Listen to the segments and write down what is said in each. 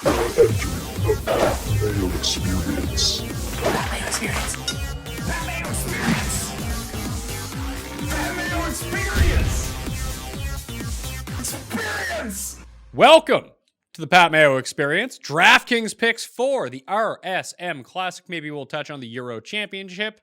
The Mayo Experience. That Mayo Experience. That Mayo Experience. That Mayo Experience. Experience. Welcome to the Pat Mayo Experience. DraftKings picks for the RSM Classic. Maybe we'll touch on the Euro Championship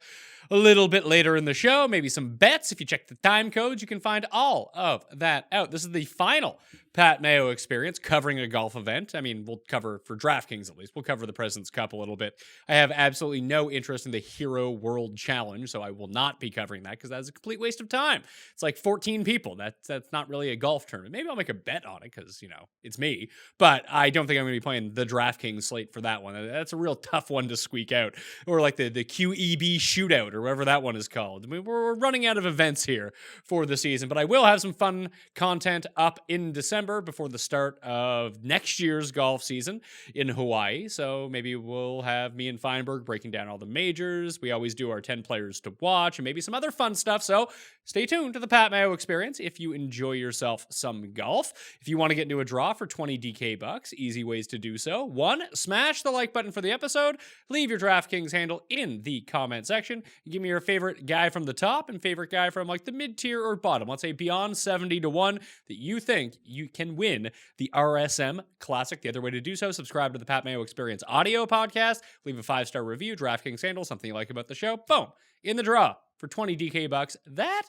a little bit later in the show. Maybe some bets. If you check the time codes, you can find all of that out. This is the final Pat Mayo Experience covering a golf event. I mean, we'll cover, for DraftKings at least, we'll cover the President's Cup a little bit. I have absolutely no interest in the Hero World Challenge, so I will not be covering that because that's a complete waste of time. It's like 14 people. That's not really a golf tournament. Maybe I'll make a bet on it because, you know, it's me. But I don't think I'm going to be playing the DraftKings slate for that one. That's a real tough one to squeak out. Or like the QEB shootout or whatever that one is called. I mean, we're running out of events here for the season, but I will have some fun content up in December before the start of next year's golf season in Hawaii. So maybe we'll have me and Feinberg breaking down all the majors. We always do our 10 players to watch and maybe some other fun stuff. So stay tuned to the Pat Mayo Experience if you enjoy yourself some golf. If you want to get into a draw for 20 DK bucks, easy ways to do so. 1, smash the like button for the episode. Leave your DraftKings handle in the comment section. Give me your favorite guy from the top and favorite guy from like the mid-tier or bottom. Let's say beyond 70 to 1 that you think you can win the RSM Classic. The other way to do so, subscribe to the Pat Mayo Experience audio podcast. Leave a 5-star review, DraftKings handle, something you like about the show. Boom. In the draw for 20 DK bucks. That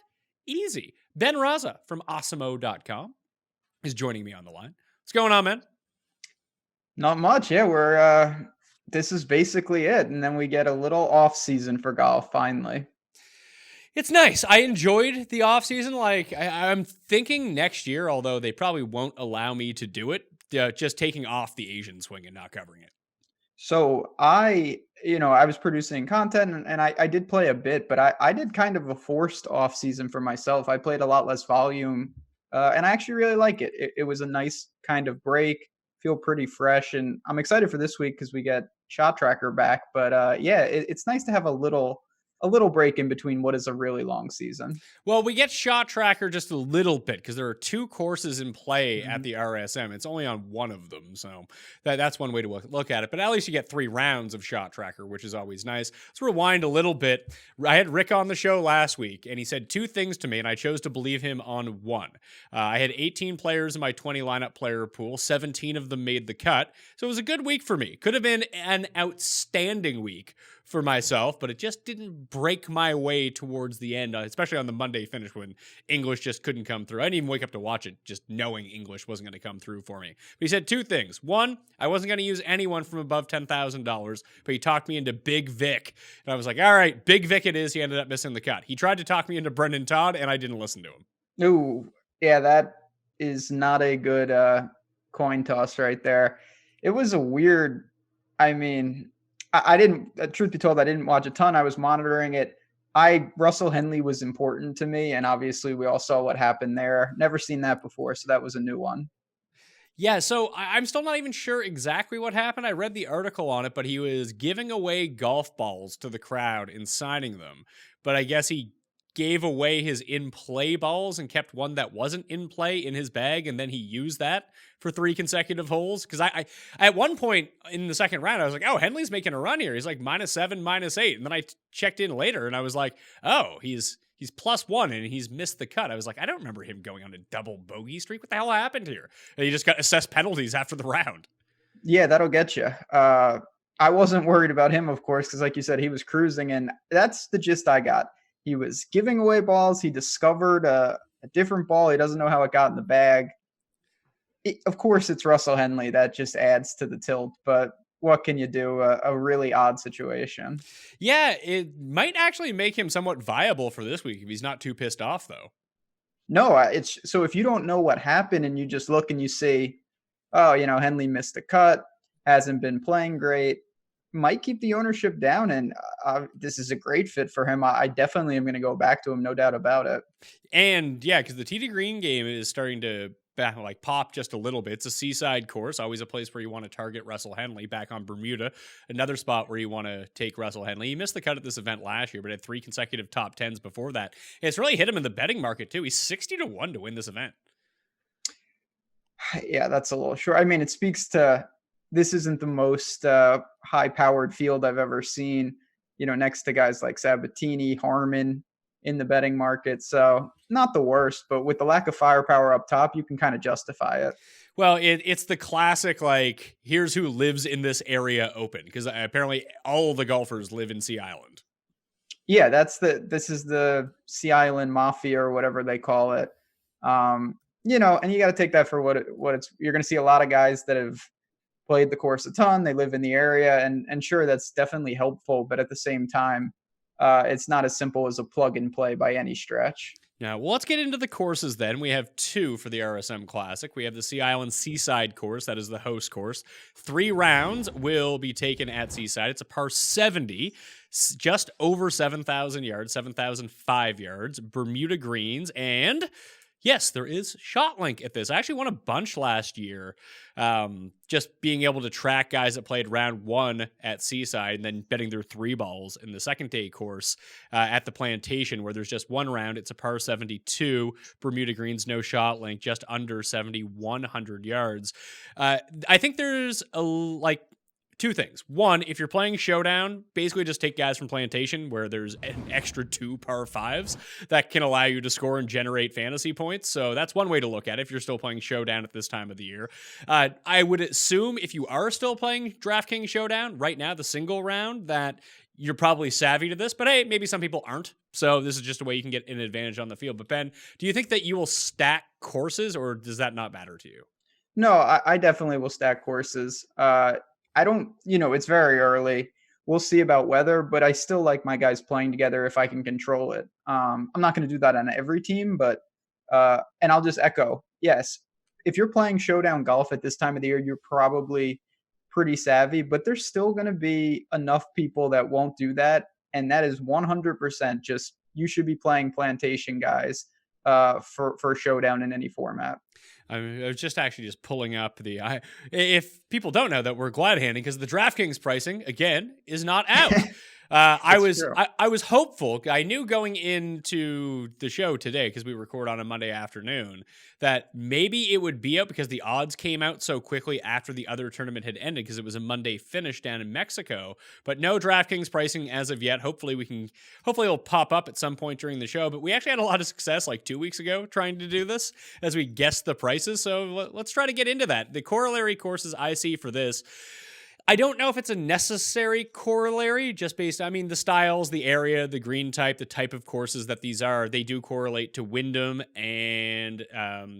easy. Ben Rasa from awesomeo.com is joining me on the line. What's going on, man? Not much. Yeah, we're this is basically it. And then we get a little off season for golf finally. It's nice. I enjoyed the off season. Like I'm thinking next year, although they probably won't allow me to do it, just taking off the Asian swing and not covering it. So I was producing content and I did play a bit, but I did kind of a forced off season for myself. I played a lot less volume and I actually really like it. It was a nice kind of break, feel pretty fresh. And I'm excited for this week because we get Shot Tracker back. But it's nice to have a little break in between what is a really long season. Well, we get Shot Tracker just a little bit because there are 2 courses in play at the RSM. It's only on one of them, so that's one way to look at it. But at least you get 3 rounds of Shot Tracker, which is always nice. Let's rewind a little bit. I had Rick on the show last week, and he said 2 things to me, and I chose to believe him on one. I had 18 players in my 20 lineup player pool. 17 of them made the cut, so it was a good week for me. Could have been an outstanding week for myself, but it just didn't break my way towards the end, especially on the Monday finish when English just couldn't come through. I didn't even wake up to watch it, just knowing English wasn't going to come through for me. But he said 2 things. 1, I wasn't going to use anyone from above $10,000, but he talked me into Big Vic. And I was like, all right, Big Vic it is. He ended up missing the cut. He tried to talk me into Brendan Todd, and I didn't listen to him. Ooh, yeah, that is not a good coin toss right there. It was a weird, I didn't, truth be told, I didn't watch a ton. I was monitoring it. Russell Henley was important to me. And obviously we all saw what happened there. Never seen that before. So that was a new one. Yeah, so I'm still not even sure exactly what happened. I read the article on it, but he was giving away golf balls to the crowd and signing them. But I guess he gave away his in-play balls and kept one that wasn't in play in his bag, and then he used that for 3 consecutive holes. Because I at one point in the second round, I was like, oh, Henley's making a run here. He's like -7, -8. And then I checked in later, and I was like, oh, he's +1, and he's missed the cut. I was like, I don't remember him going on a double bogey streak. What the hell happened here? And he just got assessed penalties after the round. Yeah, that'll get you. I wasn't worried about him, of course, because like you said, he was cruising, and that's the gist I got. He was giving away balls. He discovered a different ball. He doesn't know how it got in the bag. Of course, it's Russell Henley. That just adds to the tilt. But what can you do? A really odd situation. Yeah, it might actually make him somewhat viable for this week if he's not too pissed off, though. No, it's so if you don't know what happened and you just look and you see, oh, Henley missed the cut, hasn't been playing great, might keep the ownership down, and this is a great fit for him. I definitely am going to go back to him, no doubt about it. And yeah, because the Tee to Green game is starting to pop just a little bit. It's a seaside course, always a place where you want to target Russell Henley. Back on Bermuda, another spot where you want to take Russell Henley. He missed the cut at this event last year, but had 3 consecutive top 10s before that. And it's really hit him in the betting market too. He's 60 to 1 to win this event. Yeah, that's a little short. I mean, it speaks to this isn't the most high-powered field I've ever seen, next to guys like Sabatini, Harmon in the betting market. So not the worst, but with the lack of firepower up top, you can kind of justify it. Well, it's the classic, like, here's who lives in this area open, because apparently all the golfers live in Sea Island. Yeah, this is the Sea Island Mafia or whatever they call it. And you got to take that for what it's. You're going to see a lot of guys that have played the course a ton. They live in the area, and sure, that's definitely helpful. But at the same time, it's not as simple as a plug and play by any stretch. Now, well, let's get into the courses then. We have 2 for the RSM Classic. We have the Sea Island Seaside course. That is the host course. 3 rounds will be taken at Seaside. It's a par 70, just over 7,000 yards, 7,005 yards, Bermuda greens, and yes, there is ShotLink at this. I actually won a bunch last year, just being able to track guys that played round 1 at Seaside and then betting their 3 balls in the second day course at the Plantation, where there's just 1 round. It's a par 72, Bermuda greens, no ShotLink, just under 7,100 yards. I think there's 2 things. 1, if you're playing Showdown, basically just take guys from Plantation where there's an extra 2 par 5s that can allow you to score and generate fantasy points. So that's one way to look at it if you're still playing Showdown at this time of the year. I would assume if you are still playing DraftKings Showdown right now, the single round, that you're probably savvy to this, but hey, maybe some people aren't. So this is just a way you can get an advantage on the field. But Ben, do you think that you will stack courses, or does that not matter to you? No, I definitely will stack courses. I don't, it's very early. We'll see about weather, but I still like my guys playing together if I can control it. I'm not going to do that on every team, but, and I'll just echo, yes, if you're playing Showdown golf at this time of the year, you're probably pretty savvy, but there's still going to be enough people that won't do that. And that is 100% just, you should be playing Plantation guys for Showdown in any format. I was just pulling up if people don't know that we're glad handing, because the DraftKings pricing again is not out. I was hopeful. I knew going into the show today, because we record on a Monday afternoon, that maybe it would be out because the odds came out so quickly after the other tournament had ended, because it was a Monday finish down in Mexico. But no DraftKings pricing as of yet. Hopefully it'll pop up at some point during the show. But we actually had a lot of success like 2 weeks ago trying to do this as we guessed the prices. So let's try to get into that. The corollary courses I see for this, I don't know if it's a necessary corollary, just based, the styles, the area, the green type, the type of courses that these are, they do correlate to Wyndham and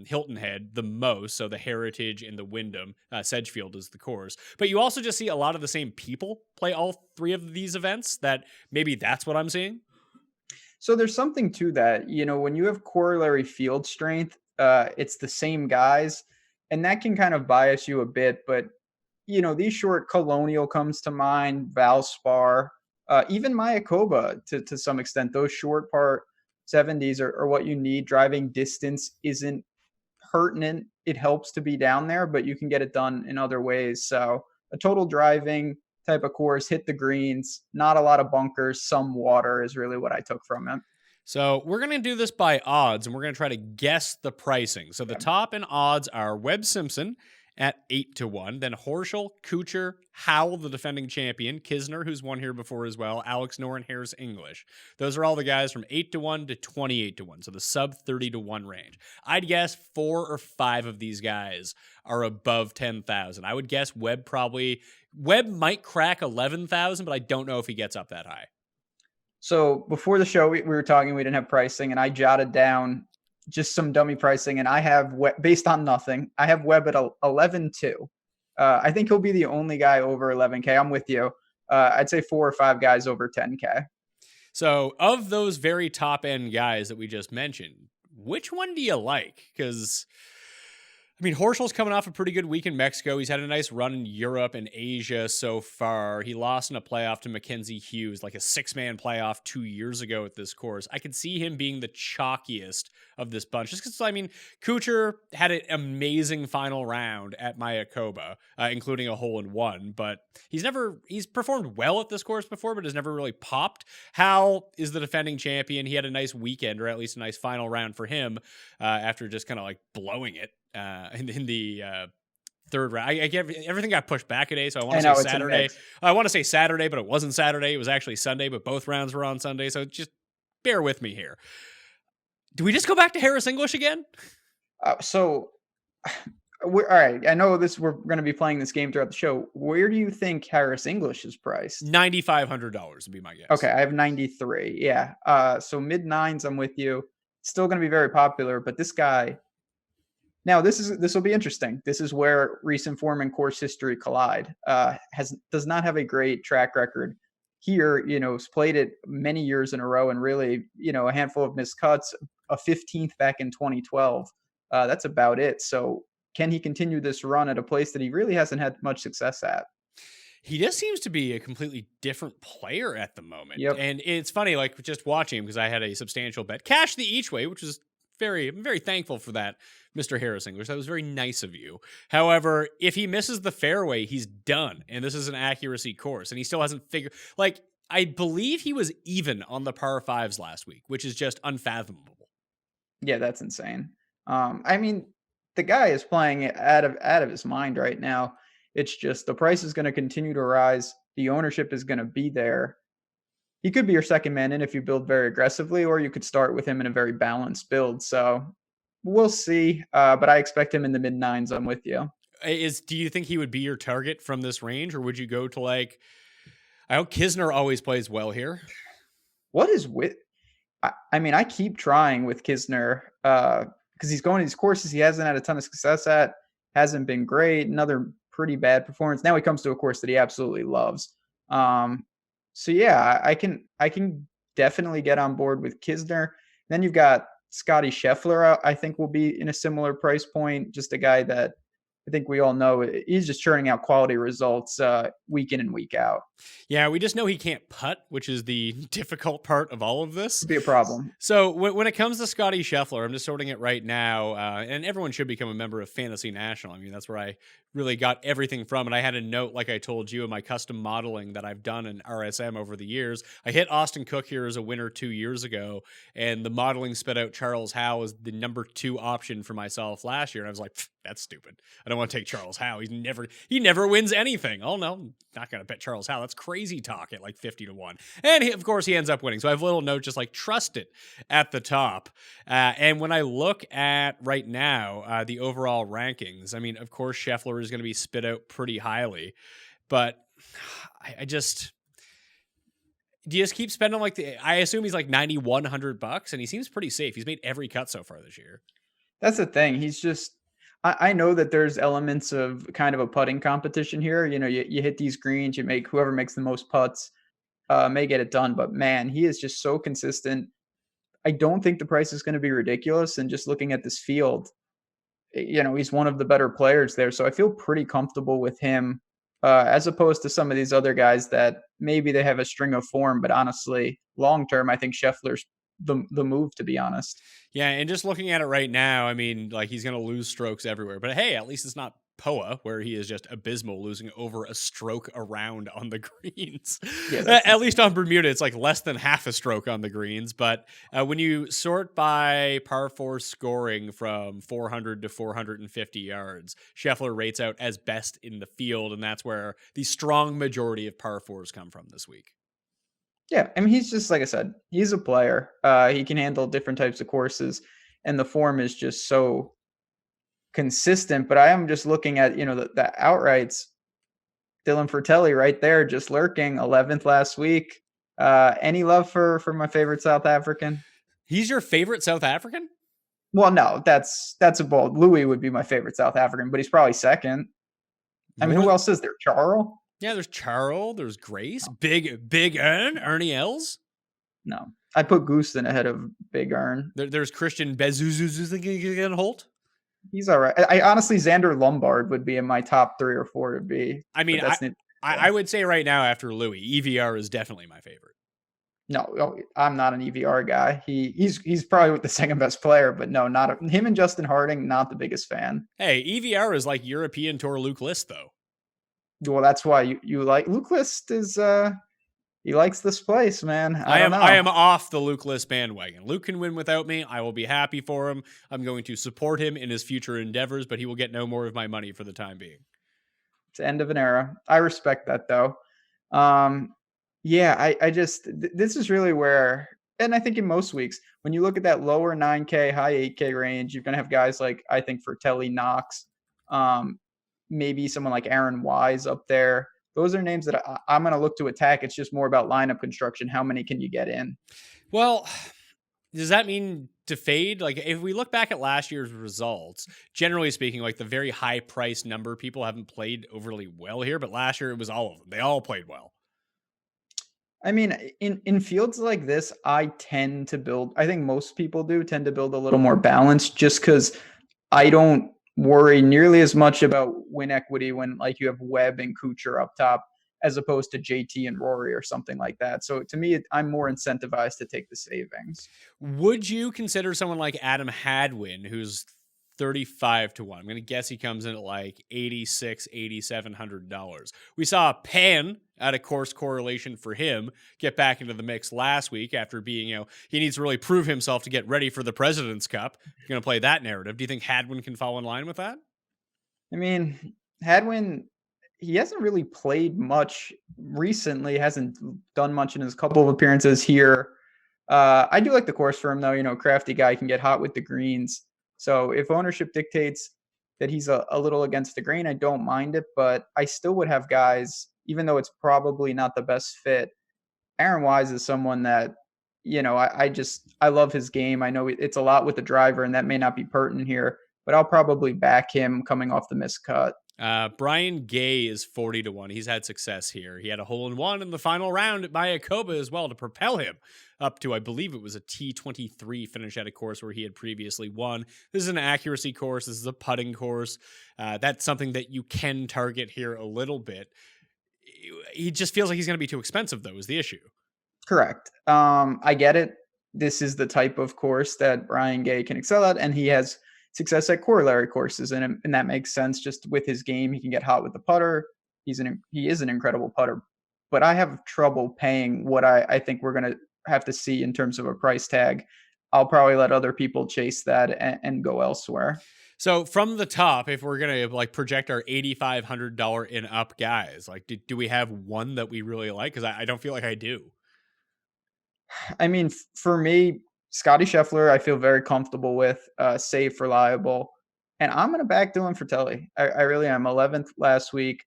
Hilton Head the most. So the Heritage and the Wyndham, Sedgefield is the course. But you also just see a lot of the same people play all 3 of these events, that maybe that's what I'm seeing. So there's something to that. When you have corollary field strength, it's the same guys, and that can kind of bias you a bit, but these short, Colonial comes to mind, Valspar, even Mayakoba to some extent. Those short par 70s are what you need. Driving distance isn't pertinent. It helps to be down there, but you can get it done in other ways. So a total driving type of course, hit the greens, not a lot of bunkers, some water is really what I took from it. So we're going to do this by odds, and we're going to try to guess the pricing. So the top in odds are Webb Simpson at 8-1. Then Horschel, Kuchar, Howell, the defending champion, Kisner, who's won here before as well, Alex Noren, Harris English. Those are all the guys from 8-1 to 28-1, so the sub 30-1 range. I'd guess 4 or 5 of these guys are above 10,000. I would guess Webb might crack 11,000, but I don't know if he gets up that high. So before the show, we were talking, we didn't have pricing, and I jotted down just some dummy pricing, and I have based on nothing. I have Webb at 11-2. I think he'll be the only guy over 11K. I'm with you. I'd say 4 or 5 guys over 10K. So of those very top end guys that we just mentioned, which one do you like? Because Horschel's coming off a pretty good week in Mexico. He's had a nice run in Europe and Asia so far. He lost in a playoff to Mackenzie Hughes, like a 6-man playoff 2 years ago at this course. I could see him being the chalkiest of this bunch. Just because, Kuchar had an amazing final round at Mayakoba, including a hole-in-one, but he's performed well at this course before, but has never really popped. Howell is the defending champion. He had a nice weekend, or at least a nice final round for him, after just kind of blowing it in the third round. I get everything got pushed back a day, so I want I to know, say it's a Saturday. mix. I want to say Saturday, but it wasn't Saturday. It was actually Sunday, but both rounds were on Sunday. So just bear with me here. Do we just go back to Harris English again? So, all right. I know this. We're going to be playing this game throughout the show. Where do you think Harris English is priced? $9,500 would be my guess. Okay, I have 93. Yeah. So mid nines. I'm with you. Still going to be very popular, but this guy. Now this will be interesting. This is where recent form and course history collide. Does not have a great track record here. Has played it many years in a row and really a handful of missed cuts. A 15th back in 2012. That's about it. So can he continue this run at a place that he really hasn't had much success at? He just seems to be a completely different player at the moment. Yep. And it's funny, like just watching him because I had a substantial bet cashed the each way, which was I'm very thankful for that, Mr. Harris English. That was very nice of you. However, if he misses the fairway, he's done. And this is an accuracy course. And he still hasn't figured, like, I believe he was even on the par fives last week, which is just unfathomable. Yeah, that's insane. I mean, the guy is playing it out of his mind right now. It's just the price is going to continue to rise. The ownership is going to be there. He could be your second man in if you build very aggressively, or you could start with him in a very balanced build. So we'll see. But I expect him in the mid nines. I'm with you. Do you think he would be your target from this range, or would you go to like? I know Kisner always plays well here. What is with? I mean, I keep trying with Kisner because he's going to these courses he hasn't had a ton of success at. Hasn't been great. Another pretty bad performance. Now he comes to a course that he absolutely loves. So yeah, I can definitely get on board with Kisner. Then you've got Scotty Scheffler. I think will be in a similar price point. Just a guy that I think we all know he's just churning out quality results week in and week out. Yeah, we just know he can't putt, which is the difficult part of all of this. Could be a problem. So when it comes to Scotty Scheffler, I'm just sorting it right now, and everyone should become a member of Fantasy National. I mean, that's where I really got everything from. And I had a note, like I told you, in my custom modeling that I've done in RSM over the years. I hit Austin Cook here as a winner 2 years ago, and the modeling spit out Charles Howe as the number 2 option for myself last year. And I was like, that's stupid. I don't want to take Charles Howe. He never wins anything. Oh no, I'm not going to bet Charles Howe. That's crazy talk at like 50 to 1. And of course he ends up winning. So I have a little note just like trust it at the top. And when I look at right now, the overall rankings, I mean, of course, Scheffler is going to be spit out pretty highly, but I just, do you just keep spending I assume he's like $9,100 and he seems pretty safe. He's made every cut so far this year. That's the thing. He's just, I know that there's elements of kind of a putting competition here. You hit these greens, whoever makes the most putts may get it done. But man, he is just so consistent. I don't think the price is going to be ridiculous. And just looking at this field, he's one of the better players there. So I feel pretty comfortable with him as opposed to some of these other guys that maybe they have a string of form. But honestly, long term, I think Scheffler's the move, to be honest. Yeah, and just looking at it right now, I mean, like he's going to lose strokes everywhere. But hey, at least it's not POA, where he is just abysmal, losing over a stroke around on the greens. Yeah, at least on Bermuda, it's like less than half a stroke on the greens. But when you sort by par 4 scoring from 400 to 450 yards, Scheffler rates out as best in the field, and that's where the strong majority of par 4s come from this week. Yeah, I mean, he's just, like I said, he's a player. He can handle different types of courses, and the form is just so consistent. But I am just looking at, the outrights. Dylan Fratelli right there, just lurking, 11th last week. Any love for my favorite South African? He's your favorite South African? Well, no, that's a bold. Louis would be my favorite South African, but he's probably second. I mean, who else is there? Charles? Yeah, there's Charles, there's Grace, Big Ernie Els. No, I put Goosen ahead of Big Ern. There's Christian Holt. He's all right. I honestly, Xander Lombard would be in my top 3 or 4 to be. I mean, I would say right now after Louis, EVR is definitely my favorite. No, I'm not an EVR guy. He's probably the second best player, but no, not him and Justin Harding. Not the biggest fan. Hey, EVR is like European Tour Luke List though. Well, that's why you like Luke List is He likes this place, man. I don't know. am off the Luke List bandwagon. Luke can win without me. I will be happy for him. I'm going to support him in his future endeavors, but he will get no more of my money for the time being. It's the end of an era. I respect that though. Yeah, I just this is really where, and I think in most weeks when you look at that lower 9K, high 8K range, you're gonna have guys like I think for Telly Knox, maybe someone like Aaron Wise up there. Those are names that I'm going to look to attack. It's just more about lineup construction. How many can you get in? Well, does that mean to fade? Like, if we look back at last year's results, generally speaking, like the very high price number, people haven't played overly well here, but last year it was all of them. They all played well. I mean, in fields like this, I think most people do tend to build a little more balance just because I don't worry nearly as much about win equity when like you have Webb and Kuchar up top as opposed to JT and Rory or something like that. So to me, I'm more incentivized to take the savings. Would you consider someone like Adam Hadwin, who's 35 to 1? I'm going to guess he comes in at like $8,700. We saw Pan at a course correlation for him get back into the mix last week after being, he needs to really prove himself to get ready for the President's Cup. You're going to play that narrative. Do you think Hadwin can fall in line with that? I mean, Hadwin, he hasn't really played much recently, hasn't done much in his couple of appearances here. I do like the course for him though, crafty guy, can get hot with the greens. So if ownership dictates that he's a little against the grain, I don't mind it, but I still would have guys, even though it's probably not the best fit. Aaron Wise is someone that, I love his game. I know it's a lot with the driver and that may not be pertinent here, but I'll probably back him coming off the miscut. Brian Gay is 40 to 1. He's had success here. He had a hole in one in the final round at Mayakoba as well to propel him up to, I believe it was a T23 finish at a course where he had previously won. This is an accuracy course. This is a putting course. That's something that you can target here a little bit. He just feels like he's going to be too expensive, though, is the issue. Correct. I get it. This is the type of course that Brian Gay can excel at, and he has success at corollary courses, and that makes sense. Just with his game, he can get hot with the putter. He is an incredible putter, but I have trouble paying what I think we're going to have to see in terms of a price tag. I'll probably let other people chase that and go elsewhere. So from the top, if we're going to like project our $8,500 and up guys, like do we have one that we really like? Because I don't feel like I do. I mean, for me, Scotty Scheffler, I feel very comfortable with, safe, reliable. And I'm going to back Dylan Fratelli. I really am. 11th last week,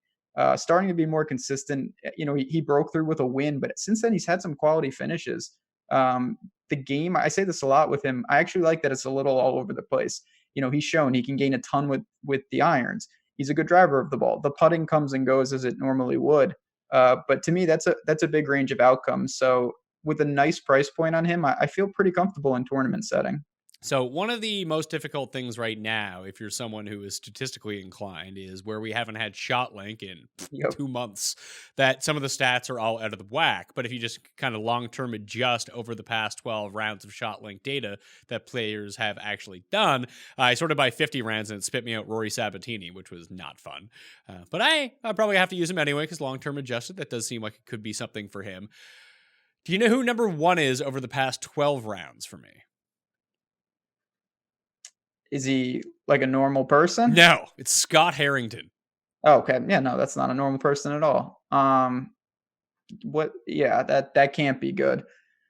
starting to be more consistent. He broke through with a win, but since then he's had some quality finishes. The game, I say this a lot with him, I actually like that it's a little all over the place. He's shown he can gain a ton with the irons. He's a good driver of the ball. The putting comes and goes as it normally would. But to me, that's a big range of outcomes. So with a nice price point on him, I feel pretty comfortable in tournament setting. So one of the most difficult things right now, if you're someone who is statistically inclined, is where we haven't had shot link in 2 months, that some of the stats are all out of the whack. But if you just kind of long-term adjust over the past 12 rounds of shot link data that players have actually done, I sorted by 50 rounds and it spit me out Rory Sabatini, which was not fun. But I probably have to use him anyway because long-term adjusted, that does seem like it could be something for him. Do you know who number one is over the past 12 rounds for me? Is he like a normal person? No, it's Scott Harrington. Oh, okay. Yeah, no, that's not a normal person at all. Yeah, that can't be good.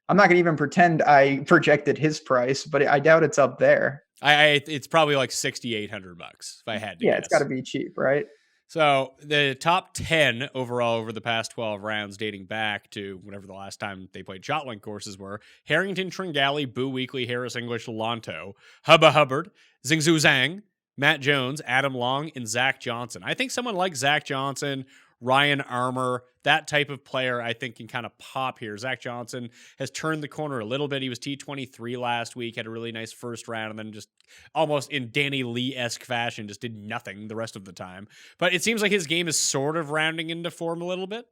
I'm not gonna even pretend I projected his price, but I doubt it's up there. It's probably like $6,800 if I had to guess. It's got to be cheap, right? So the top 10 overall over the past 12 rounds, dating back to whatever the last time they played Shotlink courses were: Harrington, Tringali, Boo Weekly, Harris English, Lanto, Hubba Hubbard, Zhingzhou Zhang, Matt Jones, Adam Long, and Zach Johnson. I think someone like Zach Johnson, Ryan Armour, that type of player, I think can kind of pop here. Zach Johnson has turned the corner a little bit. He was T23 last week, had a really nice first round, and then just almost in Danny Lee-esque fashion, just did nothing the rest of the time. But it seems like his game is sort of rounding into form a little bit.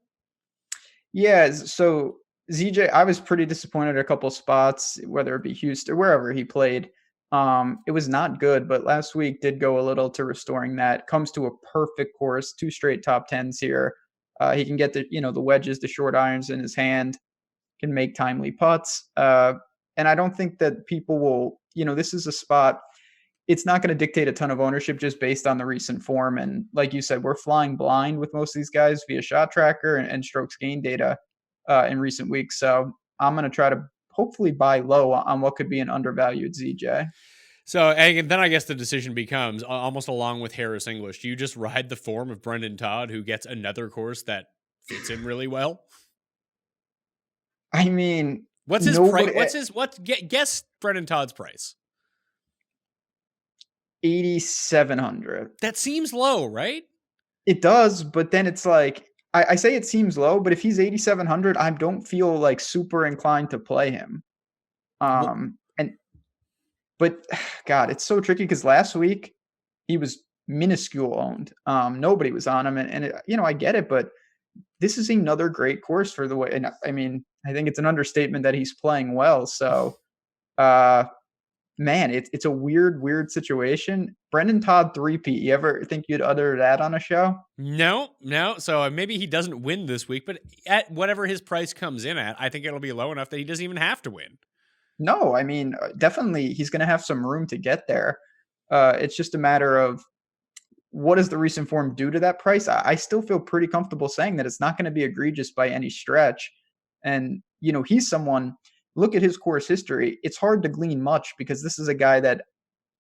Yeah, so ZJ, I was pretty disappointed at a couple spots, whether it be Houston or wherever he played. It was not good, but last week did go a little to restoring that. Comes to a perfect course, 2 straight top 10s here. He can get the wedges, the short irons in his hand, can make timely putts. And I don't think that people will, this is a spot. It's not going to dictate a ton of ownership just based on the recent form. And like you said, we're flying blind with most of these guys via shot tracker and strokes gain data in recent weeks. So I'm going to try to hopefully buy low on what could be an undervalued ZJ. So, and then I guess the decision becomes almost along with Harris English. Do you just ride the form of Brendan Todd, who gets another course that fits him really well? I mean, what's his price? Guess Brendan Todd's price. 8,700. That seems low, right? It does, but then it's like I say it seems low, but if he's 8,700, I don't feel like super inclined to play him. But God, it's so tricky because last week he was minuscule owned. Nobody was on him, and I get it, but this is another great course for the way. And I mean, I think it's an understatement that he's playing well. So, man, it's a weird situation. Brendan Todd 3-peat. You ever think you'd utter that on a show? No. So maybe he doesn't win this week, but at whatever his price comes in at, I think it'll be low enough that he doesn't even have to win. No, I mean, definitely he's going to have some room to get there. It's just a matter of what does the recent form do to that price? I still feel pretty comfortable saying that it's not going to be egregious by any stretch. And, he's someone, look at his course history. It's hard to glean much because this is a guy that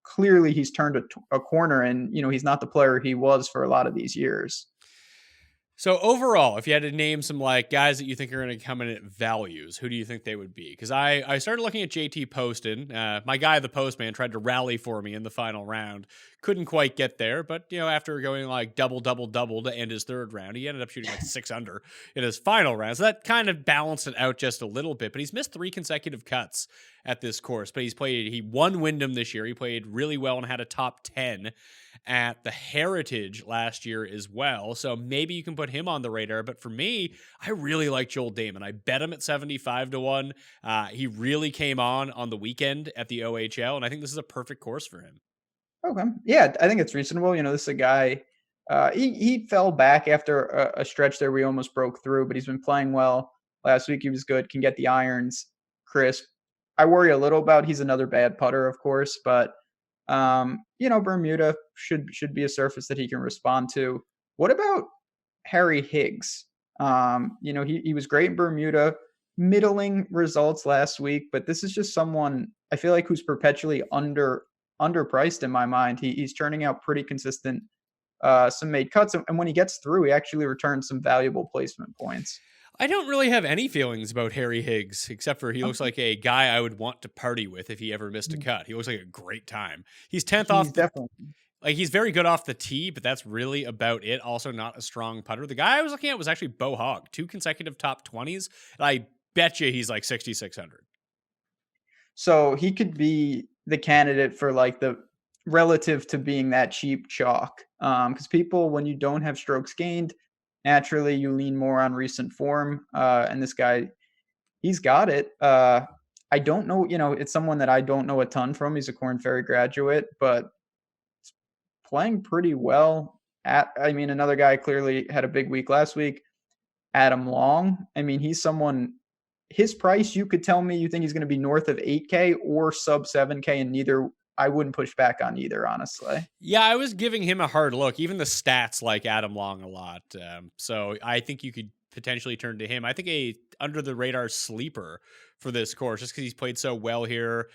clearly he's turned a corner and, he's not the player he was for a lot of these years. So overall, if you had to name some guys that you think are going to come in at values, who do you think they would be? Because I started looking at JT Poston. My guy, the Postman, tried to rally for me in the final round. Couldn't quite get there, but after going double to end his third round, he ended up shooting 6 under in his final round. So that kind of balanced it out just a little bit. But he's missed 3 consecutive cuts at this course. But he won Wyndham this year. He played really well and had a top 10 at the Heritage last year as well. So maybe you can put him on the radar. But for me, I really like Joel Damon. I bet him at 75-1. He really came on the weekend at the OHL, and I think this is a perfect course for him. Okay. Yeah, I think it's reasonable. This is a guy, he fell back after a stretch there where he almost broke through, but he's been playing well. Last week he was good, can get the irons crisp. I worry a little about he's another bad putter, of course, but Bermuda should be a surface that he can respond to. What about Harry Higgs? He was great in Bermuda, middling results last week, but this is just someone I feel like who's perpetually underpriced in my mind. He's turning out pretty consistent, some made cuts, and when he gets through, he actually returns some valuable placement points. I don't really have any feelings about Harry Higgs, except for he looks like a guy I would want to party with if he ever missed a cut. He looks like a great time. He's 10th off. Definitely. He's very good off the tee, but that's really about it. Also not a strong putter. The guy I was looking at was actually Bo Hogg, 2 consecutive top 20s. And I bet you he's 6,600. So he could be the candidate for the relative to being that cheap chalk. Because people, when you don't have strokes gained, naturally, you lean more on recent form, and this guy, he's got it. I don't know, it's someone that I don't know a ton from. He's a Korn Ferry graduate, but it's playing pretty well. Another guy clearly had a big week last week, Adam Long. He's someone, his price, you could tell me you think he's going to be north of 8K or sub 7K, and neither, I wouldn't push back on either, honestly. Yeah, I was giving him a hard look. Even the stats like Adam Long a lot. So I think you could potentially turn to him. I think a under-the-radar sleeper for this course, just because he's played so well here.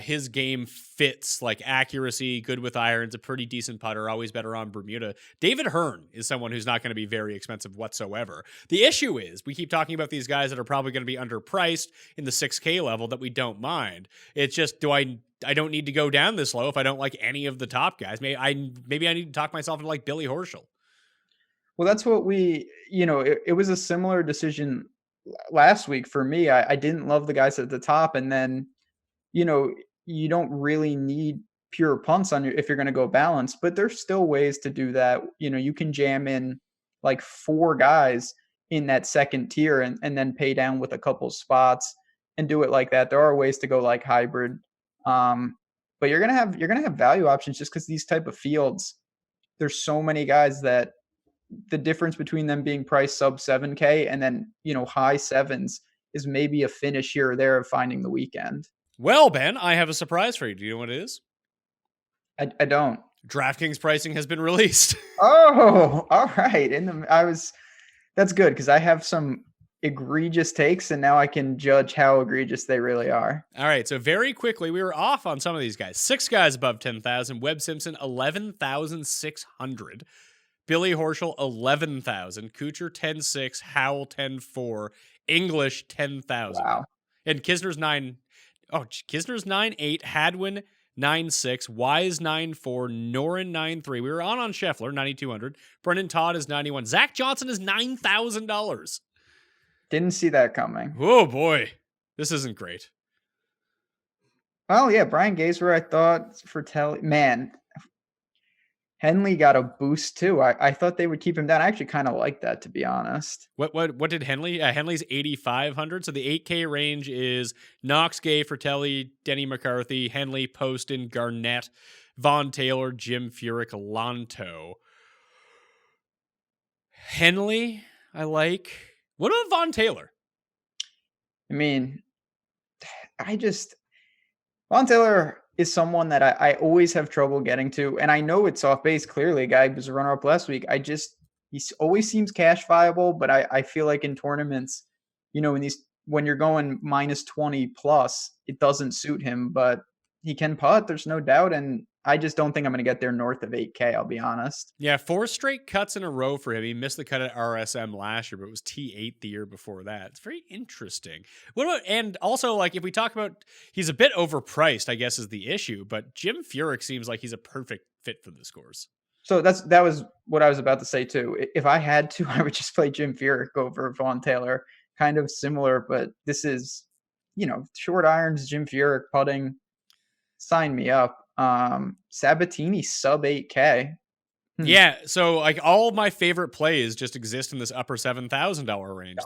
His game fits, accuracy, good with irons, a pretty decent putter, always better on Bermuda. David Hearn is someone who's not going to be very expensive whatsoever. The issue is we keep talking about these guys that are probably going to be underpriced in the 6K level that we don't mind. It's just, I don't need to go down this low if I don't like any of the top guys. Maybe I need to talk myself into Billy Horschel. Well, that's what it was a similar decision last week for me. I didn't love the guys at the top, and then, you don't really need pure punts if you're going to go balanced, but there's still ways to do that. You can jam in 4 guys in that second tier and then pay down with a couple spots and do it like that. There are ways to go hybrid. But you're gonna have value options just because these type of fields, there's so many guys that the difference between them being priced sub 7K and then, high sevens is maybe a finish here or there of finding the weekend. Well, Ben, I have a surprise for you. Do you know what it is? I don't. DraftKings pricing has been released. Oh, all right. That's good because I have some egregious takes and now I can judge how egregious they really are. All right, so very quickly, we were off on some of these guys. 6 guys above 10,000. Webb Simpson, 11,600. Billy Horschel, 11,000. Kuchar, 10,600. Howell, 10,400. English, 10,000. Wow. And Kisner's 9,800. Hadwin, 9,600. Wise, 9,400. Norin, 9,300. We were on Scheffler, 9,200. Brendan Todd is 91. Zach Johnson is $9,000. Didn't see that coming. Oh, boy. This isn't great. Well, yeah, Brian Gazer, I thought for man, Henley got a boost too. I thought they would keep him down. I actually kind of like that, to be honest. What did Henley? Henley's 8,500. So the 8K range is Knox, Gay, Fratelli, Denny McCarthy, Henley, Poston, Garnett, Von Taylor, Jim Furyk, Lanto. Henley, I like. What about Von Taylor? I mean, Von Taylor is someone that I always have trouble getting to. And I know it's off base. Clearly, a guy who was a runner-up last week. He always seems cash viable, but I feel like in tournaments, when you're going minus 20 plus, it doesn't suit him, but he can putt. There's no doubt. And I just don't think I'm going to get there north of 8K. I'll be honest. Yeah. 4 straight cuts in a row for him. He missed the cut at RSM last year, but it was T8 the year before that. It's very interesting. And also, like, if we talk about, he's a bit overpriced, I guess is the issue, but Jim Furyk seems like he's a perfect fit for this course. So that was what I was about to say too. If I had to, I would just play Jim Furyk over Von Taylor. Kind of similar, but this is, short irons, Jim Furyk putting. Sign me up. Sabatini sub 8K. Yeah, so like all of my favorite plays just exist in this upper $7,000 range.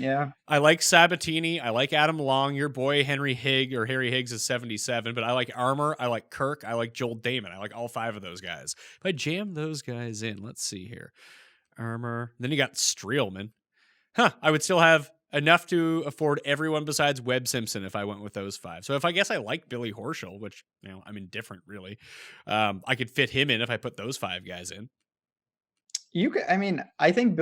Yeah. I like Sabatini. I like Adam Long. Your boy Harry Higgs is 77, but I like Armour. I like Kirk. I like Joel Damon. I like all 5 of those guys. If I jam those guys in, let's see here. Armour. Then you got Streelman. I would still have enough to afford everyone besides Webb Simpson if I went with those 5. So if I guess I like Billy Horschel, which, I'm indifferent really, I could fit him in if I put those 5 guys in. I think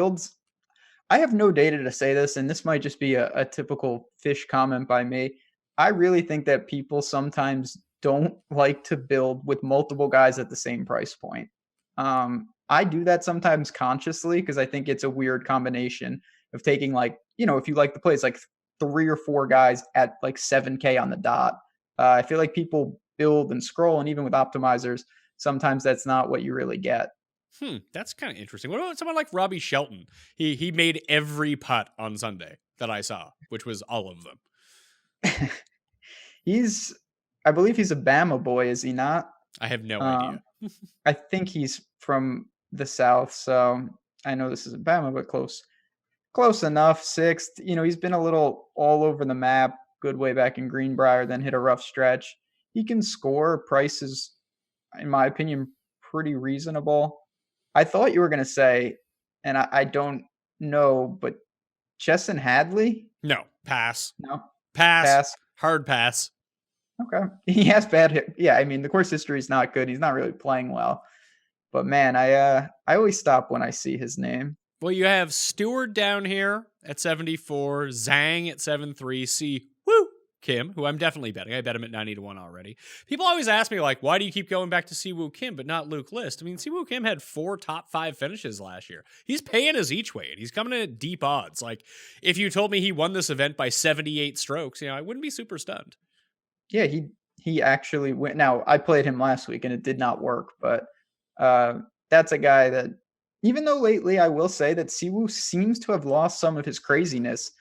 I have no data to say this, and this might just be a typical fish comment by me. I really think that people sometimes don't like to build with multiple guys at the same price point. I do that sometimes consciously because I think it's a weird combination of taking if you like the plays, like 3 or 4 guys at like 7K on the dot. I feel like people build and scroll, and even with optimizers, sometimes that's not what you really get. That's kind of interesting. What about someone like Robbie Shelton? He made every putt on Sunday that I saw, which was all of them. I believe he's a Bama boy, is he not? I have no idea. I think he's from the South, so I know this isn't Bama, but close enough. 6th. He's been a little all over the map. Good way back in Greenbrier, then hit a rough stretch. He can score. Price is, in my opinion, pretty reasonable. I thought you were going to say, and I don't know, but Chesson Hadley? No. Pass. No. Pass. Hard pass. Okay. He has bad hit. Yeah, the course history is not good. He's not really playing well. But man, I always stop when I see his name. Well, you have Stewart down here at 74, Zhang at 7.3, Woo Kim, who I'm definitely betting. I bet him at 90-1 already. People always ask me, like, why do you keep going back to Siwoo Kim but not Luke List? Siwoo Kim had 4 top 5 finishes last year. He's paying his each way, and he's coming in at deep odds. Like, if you told me he won this event by 78 strokes, I wouldn't be super stunned. Yeah, he actually went. Now, I played him last week, and it did not work, but that's a guy that, even though lately I will say that Siwoo seems to have lost some of his craziness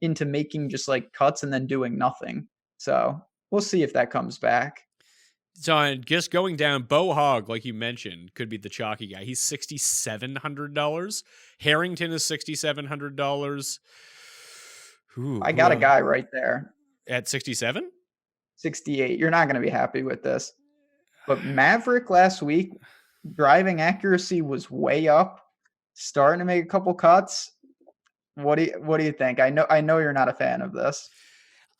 into making just like cuts and then doing nothing. So we'll see if that comes back. So just going down, Bo Hogg, like you mentioned, could be the chalky guy. He's $6,700. Harrington is $6,700. I got a guy right there. At 67? 68. You're not going to be happy with this. But Maverick last week, driving accuracy was way up. starting to make a couple cuts. What do you think? I know you're not a fan of this.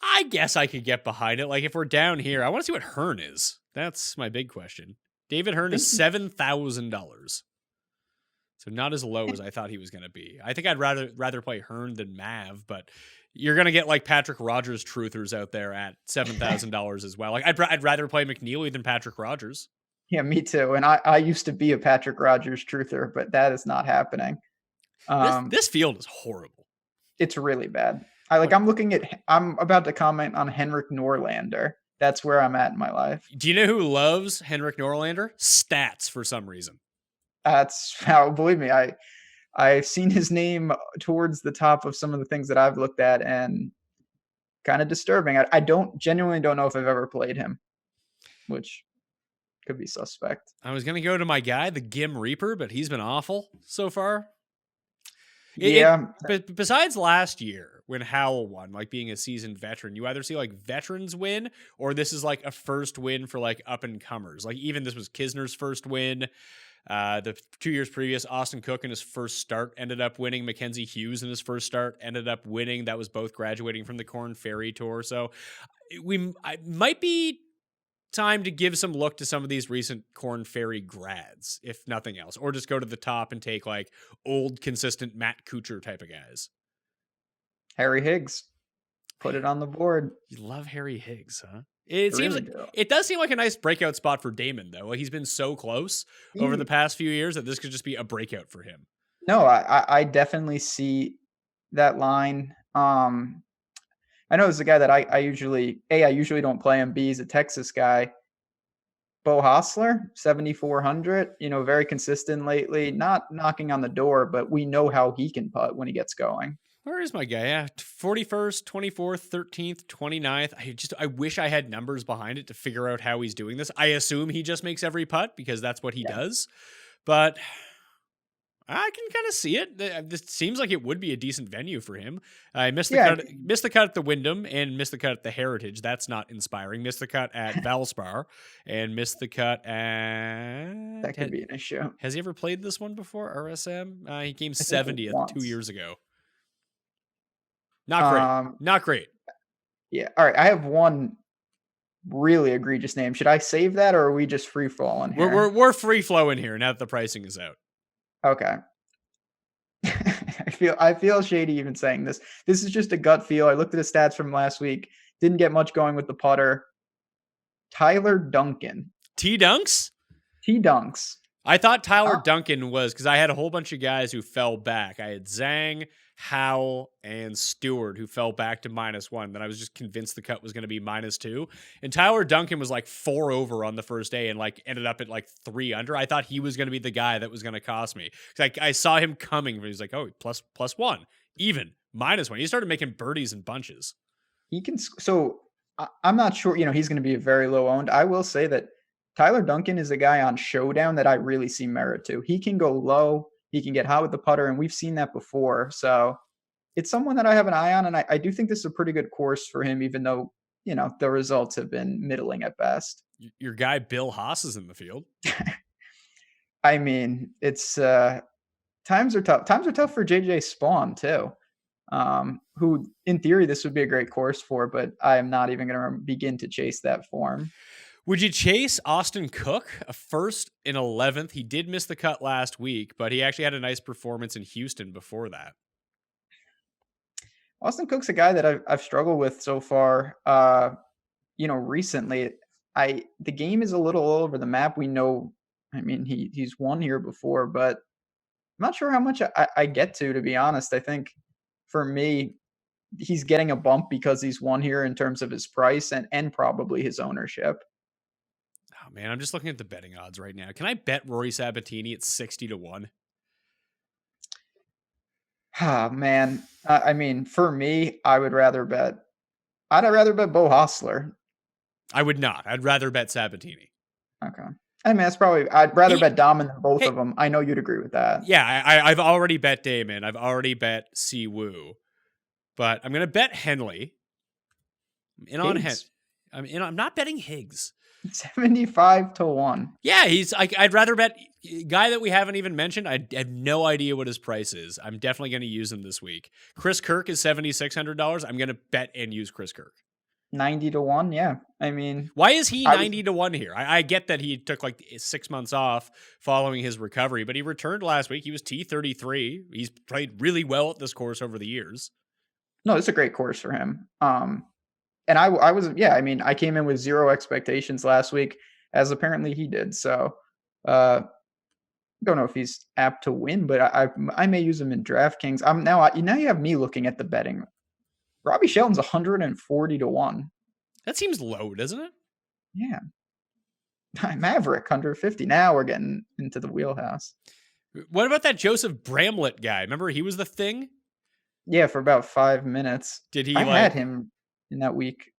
I guess I could get behind it. Like if we're down here, I want to see what Hearn is. That's my big question. David Hearn is $7,000. So not as low as I thought he was going to be. I think I'd rather play Hearn than Mav, but you're going to get like Patrick Rogers truthers out there at $7,000 as well. Like I'd rather play McNeely than Patrick Rogers. Yeah, me too. And I used to be a Patrick Rogers truther, but that is not happening. This field is horrible. It's really bad. I'm about to comment on Henrik Norlander. That's where I'm at in my life. Do you know who loves Henrik Norlander? Stats for some reason. That's how, believe me, I've seen his name towards the top of some of the things that I've looked at, and kind of disturbing. I genuinely don't know if I've ever played him, which could be suspect. I was going to go to my guy, the Gim Reaper, but he's been awful so far. But besides last year when Howell won, like being a seasoned veteran, you either see like veterans win or this is like a first win for like up and comers. Like even this was Kisner's first win. The 2 years previous, Austin Cook in his first start ended up winning. Mackenzie Hughes in his first start ended up winning. That was both graduating from the Corn Ferry Tour. So I might be time to give some look to some of these recent Corn Ferry grads, if nothing else, or just go to the top and take like old, consistent Matt Kuchar type of guys. Harry Higgs, put it on the board. You love Harry Higgs, huh? It does seem like a nice breakout spot for Damon, though. Like he's been so close over the past few years that this could just be a breakout for him. No, I definitely see that line. I know it's a guy that I usually don't play him. B, he's a Texas guy. Bo Hostler, 7,400, very consistent lately, not knocking on the door, but we know how he can putt when he gets going. Where is my guy? Yeah, 41st, 24th, 13th, 29th. I wish I had numbers behind it to figure out how he's doing this. I assume he just makes every putt because that's what he does. But I can kind of see it. This seems like it would be a decent venue for him. I missed the cut at the Wyndham and missed the cut at the Heritage. That's not inspiring. Missed the cut at Valspar and missed the cut at... That could be an issue. Has he ever played this one before, RSM? He came 70th 2 years ago. Not great. Not great. Yeah. All right. I have one really egregious name. Should I save that, or are we just free falling here? We're free flowing here now that the pricing is out. Okay. I feel shady even saying this. This is just a gut feel. I looked at his stats from last week. Didn't get much going with the putter. Tyler Duncan. T-Dunks? T-Dunks. I thought Tyler Duncan was, because I had a whole bunch of guys who fell back. I had Zhang, Howell, and Stewart who fell back to -1. Then I was just convinced the cut was going to be -2. And Tyler Duncan was like 4 over on the first day and like ended up at like 3 under. I thought he was going to be the guy that was going to cost me. I saw him coming, but he's like, oh, +1, even, -1. He started making birdies in bunches. He can, so I'm not sure, he's going to be very low owned. I will say that Tyler Duncan is a guy on Showdown that I really see merit to. He can go low. He can get hot with the putter, and we've seen that before. So it's someone that I have an eye on, and I do think this is a pretty good course for him, even though, the results have been middling at best. Your guy Bill Haas is in the field. I mean, it's times are tough. Times are tough for JJ Spawn, too, who, in theory, this would be a great course for, but I am not even going to begin to chase that form. Would you chase Austin Cook, a first in 11th? He did miss the cut last week, but he actually had a nice performance in Houston before that. Austin Cook's a guy that I've struggled with so far. Recently, the game is a little all over the map. We know, I mean, he's won here before, but I'm not sure how much I get to be honest. I think for me, he's getting a bump because he's won here in terms of his price and probably his ownership. Oh man, I'm just looking at the betting odds right now. Can I bet Rory Sabatini at 60-1? Ah, man. I mean, for me, I'd rather bet Bo Hostler. I would not. I'd rather bet Sabatini. Okay. I mean, I'd rather bet Dahmen than both of them. I know you'd agree with that. Yeah, I've already bet Damon. I've already bet Siwoo. But I'm going to bet Henley. I'm not betting Higgs. 75-1. Yeah, I'd rather bet guy that we haven't even mentioned. I have no idea what his price is. I'm definitely going to use him this week. Chris Kirk is $7,600. I'm going to bet and use Chris Kirk. 90-1. Yeah. I mean, why is he 90-1 here? I get that he took like 6 months off following his recovery, but he returned last week. He was T33. He's played really well at this course over the years. No, it's a great course for him. And I was, I mean, I came in with zero expectations last week, as apparently he did. So, don't know if he's apt to win, but I may use him in DraftKings. Now you have me looking at the betting. Robbie Shelton's 140-1. That seems low, doesn't it? Yeah. Maverick 150. Now we're getting into the wheelhouse. What about that Joseph Bramlett guy? Remember he was the thing? Yeah, for about 5 minutes. Did he? I had him in that week.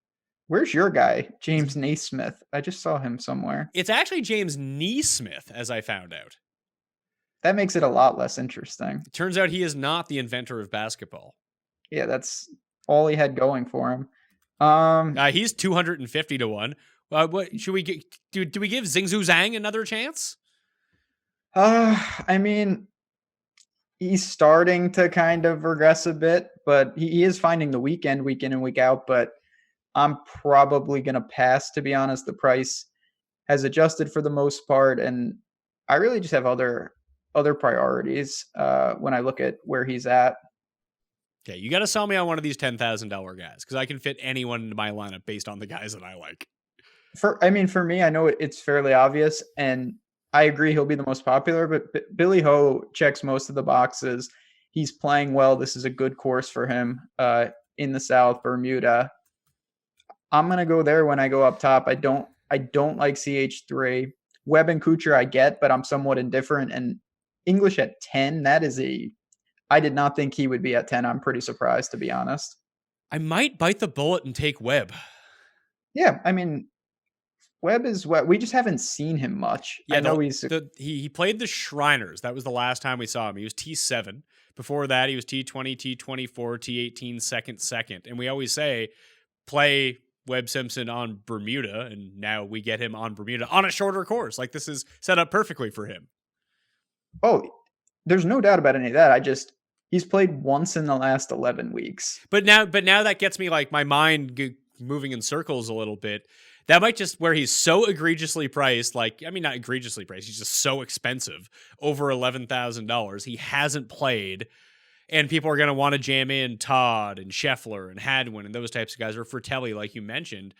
Where's your guy, James Naismith? I just saw him somewhere. It's actually James Neesmith, as I found out. That makes it a lot less interesting. It turns out he is not the inventor of basketball. Yeah, that's all he had going for him. He's 250-1. What should we get? Do we give Zhingzhou Zhang another chance? I mean, he's starting to kind of regress a bit, but he is finding the week in and week out. But I'm probably going to pass, to be honest. The price has adjusted for the most part, and I really just have other priorities when I look at where he's at. Okay, you got to sell me on one of these $10,000 guys, because I can fit anyone into my lineup based on the guys that I like. For me, I know it's fairly obvious, and I agree he'll be the most popular, but Billy Ho checks most of the boxes. He's playing well. This is a good course for him in the South, Bermuda. I'm going to go there when I go up top. I don't like CH3. Webb and Kuchar I get, but I'm somewhat indifferent. And English at 10, I did not think he would be at 10. I'm pretty surprised, to be honest. I might bite the bullet and take Webb. Yeah, I mean, Webb is what we just haven't seen him much. Yeah, I know he played the Shriners. That was the last time we saw him. He was T7. Before that, he was T20, T24, T18, second. And we always say, play Webb Simpson on Bermuda, and now we get him on Bermuda on a shorter course. Like, this is set up perfectly for him. Oh, there's no doubt about any of that. He's played once in the last 11 weeks. But now that gets me like my mind moving in circles a little bit. That might just where he's so egregiously priced, like, I mean, not egregiously priced, he's just so expensive, over $11,000. He hasn't played, and people are going to want to jam in Todd and Scheffler and Hadwin and those types of guys, or Fratelli, like you mentioned.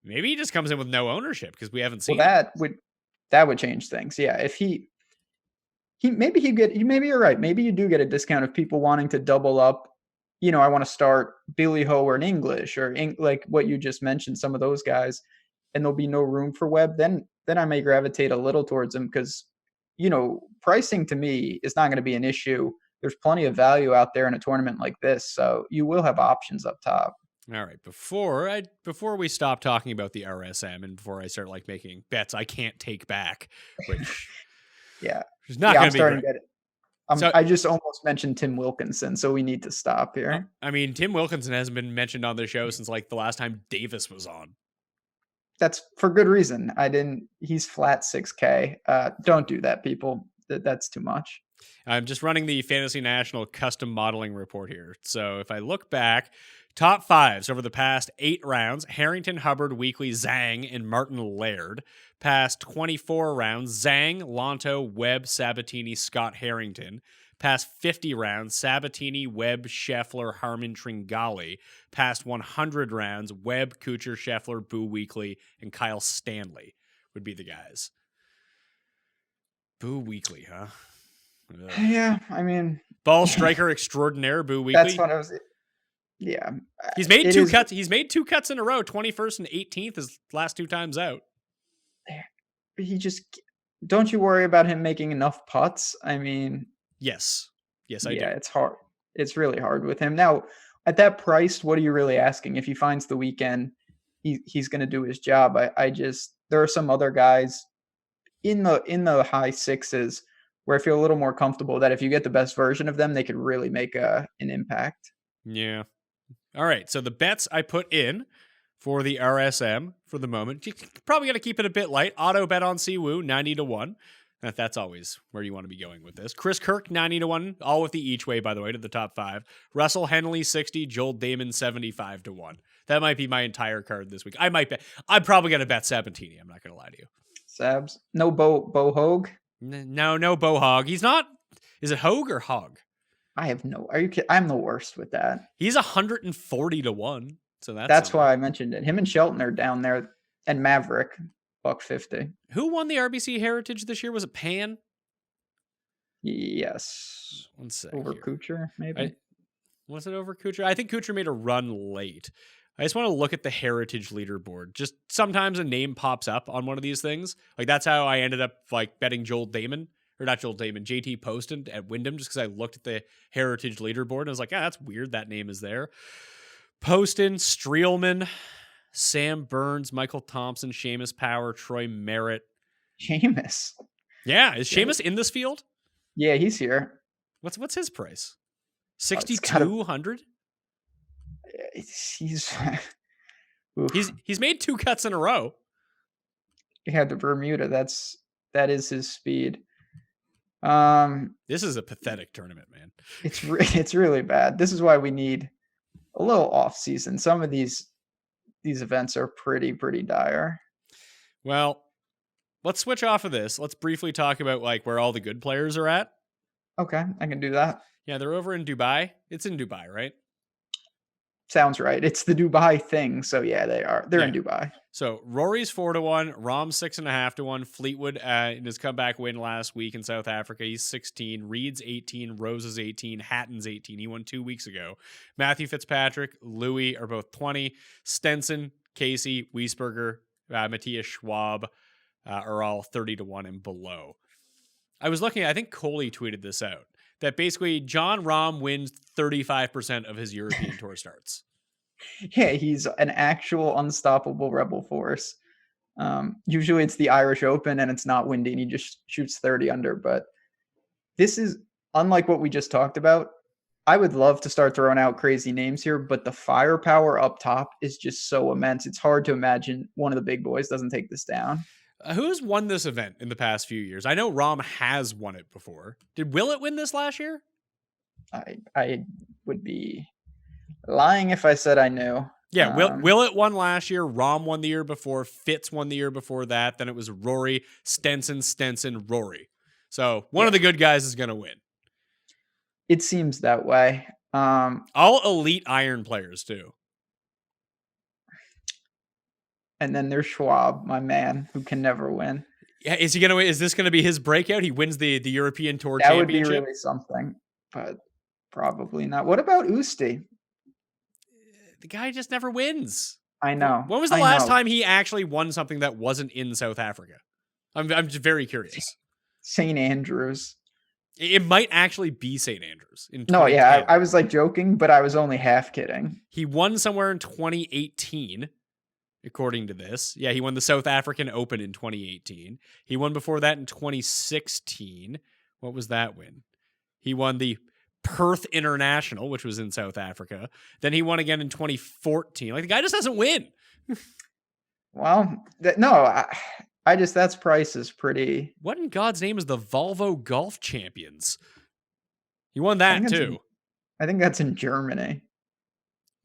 Maybe he just comes in with no ownership because we haven't seen that would change things. Yeah, if maybe you're right. Maybe you do get a discount of people wanting to double up. You know, I want to start Billy Ho or an English or like what you just mentioned, some of those guys, and there'll be no room for Webb. Then I may gravitate a little towards him because, you know, pricing to me is not going to be an issue. There's plenty of value out there in a tournament like this, so you will have options up top. All right, before we stop talking about the RSM and before I start like making bets I can't take back, which yeah, is not going to be great. I just almost mentioned Tim Wilkinson, so we need to stop here. I mean, Tim Wilkinson hasn't been mentioned on the show since like the last time Davis was on. That's for good reason. He's flat 6K. Don't do that, people. That's too much. I'm just running the Fantasy National custom modeling report here. So if I look back, top fives over the past 8 rounds, Harrington, Hubbard, Weekly, Zhang, and Martin Laird. Past 24 rounds, Zhang, Lonto, Webb, Sabatini, Scott Harrington. Past 50 rounds, Sabatini, Webb, Scheffler, Harman, Tringali. Past 100 rounds, Webb, Kuchar, Scheffler, Boo Weekly, and Kyle Stanley would be the guys. Boo Weekly, huh? Ugh. Yeah, I mean, ball striker extraordinaire, Boo Weekly. That's what I was. Yeah, he's made 2 cuts. He's made 2 cuts in a row. 21st and 18th his last 2 times out. He just don't you worry about him making enough putts. I mean, yes, I do. Yeah, it's hard. It's really hard with him now. At that price, what are you really asking? If he finds the weekend, he's going to do his job. There are some other guys in the high 6s where I feel a little more comfortable that if you get the best version of them, they could really make an impact. Yeah. All right. So the bets I put in for the RSM for the moment. You're probably going to keep it a bit light. Auto bet on Siwoo, 90-1. That's always where you want to be going with this. Chris Kirk, 90-1, all with the each way, by the way, to the top 5. Russell Henley, 60. Joel Damon, 75-1. That might be my entire card this week. I'm probably going to bet Sabatini. I'm not going to lie to you. Sabs. No Bo Hogue? No Bo Hog. He's not. Is it Hogue or Hog? I have no. Are you kidding? I'm the worst with that. He's 140-1. So that's why I mentioned it. Him and Shelton are down there, and Maverick, $150. Who won the RBC Heritage this year? Was it Pan? Yes. One sec. Over here. Kuchar, maybe. Was it over Kuchar? I think Kuchar made a run late. I just want to look at the Heritage leaderboard. Just sometimes a name pops up on one of these things. Like that's how I ended up like betting Joel Damon. Or not Joel Damon, JT Poston at Wyndham, just because I looked at the Heritage leaderboard and I was like, that's weird. That name is there. Poston, Streelman, Sam Burns, Michael Thompson, Seamus Power, Troy Merritt. Seamus? Yeah. Is Seamus in this field? Yeah, he's here. What's his price? 6,200? He's made 2 cuts in a row. Yeah, the Bermuda, that is his speed. This is a pathetic tournament, man. It's really bad. This is why we need a little off season. Some of these events are pretty dire. Well, let's switch off of this. Let's briefly talk about like where all the good players are at. Okay, I can do that. Yeah, they're over in Dubai. It's in Dubai, right? Sounds right. It's the Dubai thing. So yeah, they're in Dubai. So Rory's 4-1, Rahm's 6.5-1, Fleetwood in his comeback win last week in South Africa, he's 16, Reed's 18, Rose is 18, Hatton's 18. He won 2 weeks ago. Matthew Fitzpatrick, Louis are both 20. Stenson, Casey, Wiesberger, Matthias Schwab are all 30-1 and below. I was looking, I think Coley tweeted this out, that basically John Rahm wins 35% of his European Tour starts. Yeah, he's an actual unstoppable rebel force. Usually it's the Irish Open and it's not windy and he just shoots 30 under. But this is unlike what we just talked about. I would love to start throwing out crazy names here, but the firepower up top is just so immense. It's hard to imagine one of the big boys doesn't take this down. Who's won this event in the past few years? I know Rahm has won it before. Did Willett win this last year? I would be lying if I said I knew. Yeah, Willett won last year. Rahm won the year before. Fitz won the year before that. Then it was Rory, Stenson, Rory. So one of the good guys is going to win. It seems that way. All elite iron players too. And then there's Schwab, my man, who can never win. Yeah, is he gonna win? Is this gonna be his breakout? He wins the European Tour Championship. That would be really something, but probably not. What about Usti? The guy just never wins. I know. When was the last time he actually won something that wasn't in South Africa? I'm just very curious. St. Andrews. It might actually be St. Andrews. No, yeah, I was like joking, but I was only half kidding. He won somewhere in 2018. According to this. Yeah, he won the South African Open in 2018. He won before that in 2016. What was that win? He won the Perth International, which was in South Africa. Then he won again in 2014. Like, the guy just doesn't win. Well, that's price is pretty. What in God's name is the Volvo Golf Champions? He won that too. I think that's in Germany.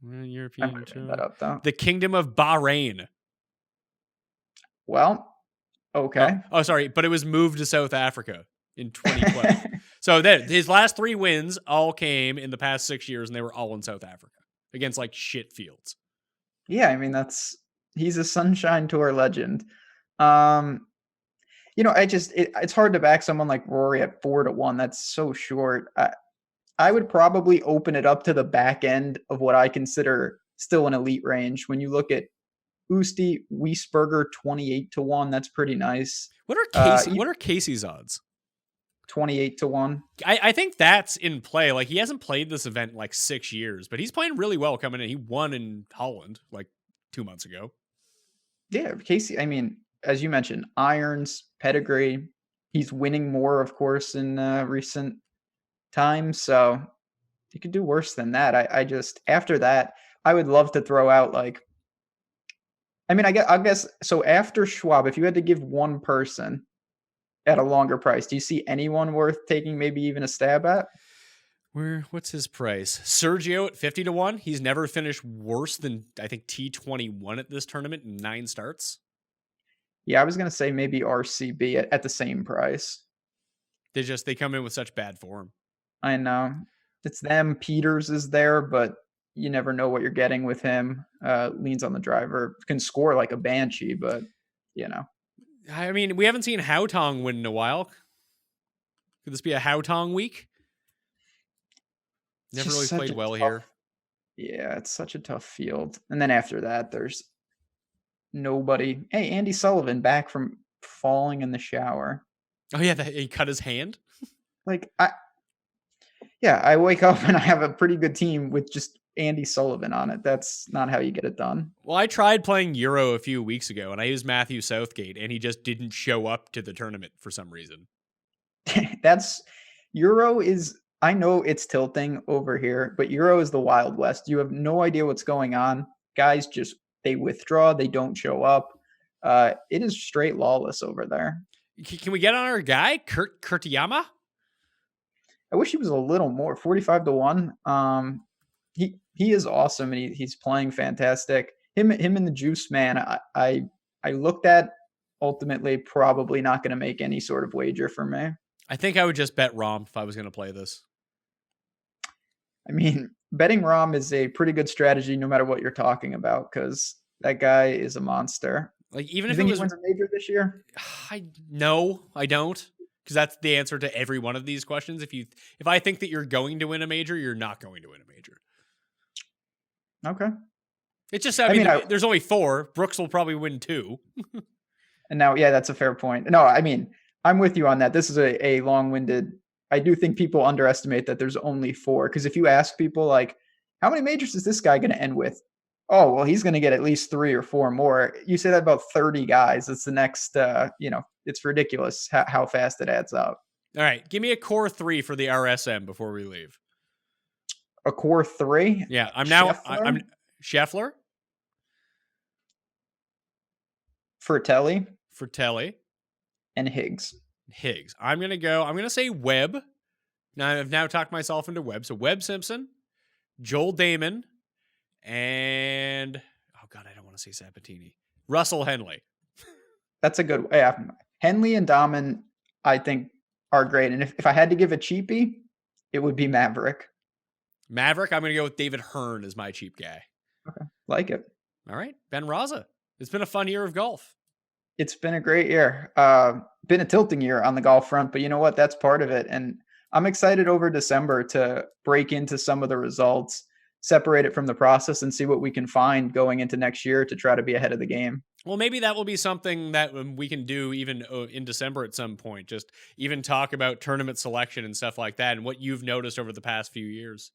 European Tour. That up, though. The Kingdom of Bahrain. Well, okay. Oh, sorry, but it was moved to South Africa in 2012. So then his last 3 wins all came in the past 6 years, and they were all in South Africa against like shit fields. Yeah, I mean he's a Sunshine Tour legend. It's hard to back someone like Rory at 4-1. That's so short. I would probably open it up to the back end of what I consider still an elite range. When you look at Usti, Wiesberger, 28-1, that's pretty nice. What are Casey's odds? 28-1. I think that's in play. Like, he hasn't played this event in like 6 years, but he's playing really well coming in. He won in Holland like 2 months ago. Yeah, Casey, I mean, as you mentioned, irons, pedigree. He's winning more, of course, in recent time, so you could do worse than that. I just after that I would love to throw out like I mean, I guess so. After Schwab, if you had to give one person at a longer price, do you see anyone worth taking maybe even a stab at? What's his price? Sergio at 50 to 1. He's never finished worse than, I think, T21 at this tournament in 9 starts. Yeah, I was going to say maybe RCB at the same price. They come in with such bad form. I know. It's them. Peters is there, but you never know what you're getting with him. Leans on the driver. Can score like a banshee, but, you know. I mean, we haven't seen Haotong win in a while. Could this be a Haotong week? Never really played well here. Yeah, it's such a tough field. And then after that, there's nobody. Hey, Andy Sullivan back from falling in the shower. Oh yeah, he cut his hand. Like I wake up and I have a pretty good team with just Andy Sullivan on it. That's not how you get it done. Well, I tried playing Euro a few weeks ago, and I used Matthew Southgate, and he just didn't show up to the tournament for some reason. That's Euro is. I know it's tilting over here, but Euro is the Wild West. You have no idea what's going on. Guys they withdraw, they don't show up. It is straight lawless over there. Can we get on our guy, Kurtiyama? I wish he was a little more. 45 to 1. He is awesome and he's playing fantastic. Him and the Juice Man, I looked at, ultimately probably not going to make any sort of wager for me. I think I would just bet Rom if I was going to play this. I mean, betting Rom is a pretty good strategy no matter what you're talking about, because that guy is a monster. Like, even you if think it was he wins a major this year? No, I don't. Because that's the answer to every one of these questions. If I think that you're going to win a major, you're not going to win a major. Okay. It's just, I mean there's only 4. Brooks will probably win 2. And now, yeah, that's a fair point. No, I mean, I'm with you on that. This is a long-winded. I do think people underestimate that there's only 4. Because if you ask people, like, how many majors is this guy going to end with? Oh, well, he's going to get at least 3 or 4 more. You say that about 30 guys. It's the next, it's ridiculous how fast it adds up. All right. Give me a core 3 for the RSM before we leave. A core 3? Yeah. I'm Scheffler. Fratelli. And Higgs. I'm going to say Webb. Now I've talked myself into Webb. So Webb Simpson, Joel Damon, and oh God, I don't want to say Sabatini. Russell Henley. That's a good way. Yeah. Henley and Dahmen, I think, are great. And if I had to give a cheapie, it would be Maverick. I'm going to go with David Hearn as my cheap guy. Okay. Like it. All right. Ben Rasa. It's been a fun year of golf. It's been a great year. Been a tilting year on the golf front, but you know what? That's part of it. And I'm excited over December to break into some of the results, separate it from the process, and see what we can find going into next year to try to be ahead of the game. Well, maybe that will be something that we can do even in December at some point. Just even talk about tournament selection and stuff like that and what you've noticed over the past few years.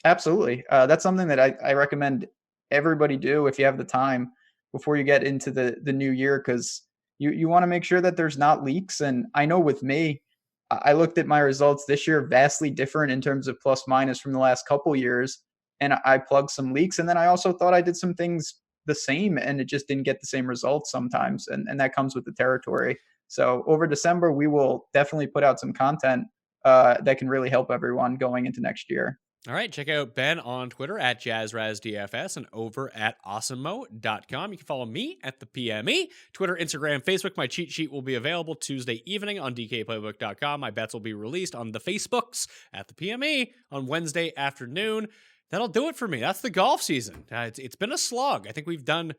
Absolutely. That's something that I recommend everybody do if you have the time before you get into the new year, because you want to make sure that there's not leaks. And I know with me, I looked at my results this year, vastly different in terms of plus minus from the last couple years. And I plugged some leaks. And then I also thought I did some things the same, and it just didn't get the same results sometimes. And that comes with the territory. So over December, we will definitely put out some content that can really help everyone going into next year. All right, check out Ben on Twitter at JazzRazDFS and over at awesomemo.com. You can follow me at the PME, Twitter, Instagram, Facebook. My cheat sheet will be available Tuesday evening on DKPlaybook.com. My bets will be released on the Facebooks at the PME on Wednesday afternoon. That'll do it for me. That's the golf season. It's been a slog. I think we've done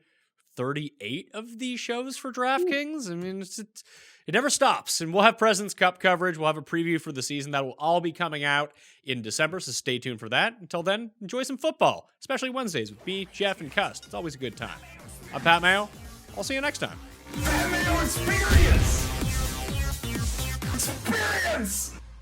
38 of these shows for DraftKings. I mean, it never stops. And we'll have President's Cup coverage. We'll have a preview for the season. That will all be coming out in December, so stay tuned for that. Until then, enjoy some football, especially Wednesdays with me, Jeff, and Cust. It's always a good time. I'm Pat Mayo. I'll see you next time. Pat Mayo Experience! Experience!